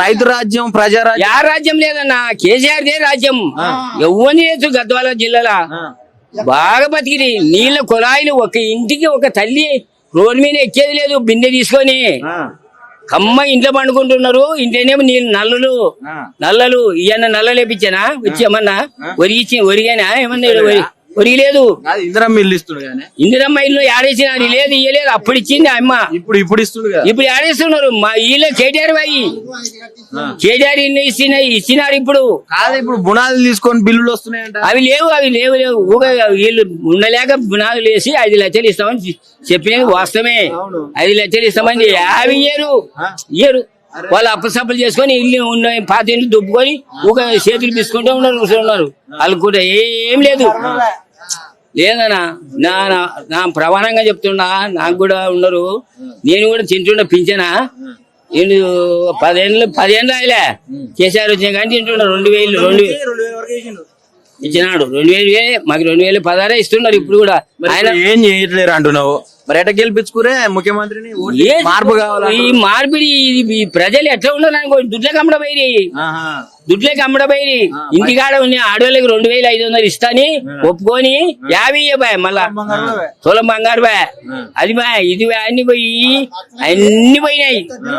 రైతు రాజ్యం ప్రజారాజ్యం యా రాజ్యం లేదన్నా, కేసీఆర్ దే రాజ్యం. ఎవరిని లేదు గద్వాల జిల్లాలో బాగా బతికిరి. నీళ్ళ కుళాయిలు ఒక ఇంటికి ఒక తల్లి రోడ్డు మీద ఎక్కేది లేదు బిందె తీసుకొని. కమ్మ ఇంట్లో పండుకుంటున్నారు. ఇంట్లోనేమో నీళ్ళు నల్లలు ఇవన్న నల్లలు వేపించానా వచ్చి ఏమన్నా ఒరిగానా ఏమన్నా ఒరిగలేదు. ఇందిరమ్మ ఇల్లు ఇస్తుండే ఇందిరమ్మ ఇల్లు ఆడేసినారు లేదు ఇయ్యలేదు. అప్పుడు ఇచ్చింది అమ్మ, ఇప్పుడు ఇస్తుండే ఇప్పుడు ఆడేస్తున్నారు. మా వీళ్ళు కేటీఆర్ కేటీఆర్ ఇల్లు ఇచ్చినారు. ఇప్పుడు కాదు ఇప్పుడు బునాదులు తీసుకొని బిల్లులు వస్తున్నాయంట. అవి లేవు వీళ్ళు ఉండలేక బునాదులు వేసి 5 లక్షలు ఇస్తామని చెప్పినది వాస్తవమే. 5 లక్షలు ఇస్తామని అవి ఇయ్యరు. వాళ్ళు అప్పసప్పులు చేసుకొని ఇల్లు ఉన్న పాత ఇల్లు దుబ్బుకొని ఒక చేతులు తీసుకుంటూ ఉన్నారు. వాళ్ళు కూడా ఏం లేదు లేదనా. నా ప్రమాణంగా చెప్తున్నా, నాకు కూడా ఉన్నారు. నేను కూడా తింటున్నా పింఛనా. నేను 10 ఏళ్ళు ఆయలే కేసీఆర్ వచ్చినా కానీ తింటున్నా. 2000 ఇచ్చినాడు. 2000 మాకు 2016 ఇస్తున్నారు. ఇప్పుడు కూడా ఆయన ఏం చేయట్లేరు అంటున్నావు. మరి ఎట్లా గెలిపించుకురే ముఖ్యమంత్రిని? మార్పు కావాలి. ఈ మార్పిడి ప్రజలు ఎట్లా ఉన్నారు అనుకో. దుడ్లకి అమ్మడబోయి ఇంటికాడ ఉన్న ఆడవాళ్ళకి 2500 ఇస్తాని ఒప్పుకొని 50 ఇవ్వబాయ్. మళ్ళా తులం బంగారు బాయ్, అది బాయ్, ఇది బాయ్, అన్ని పోయినాయి.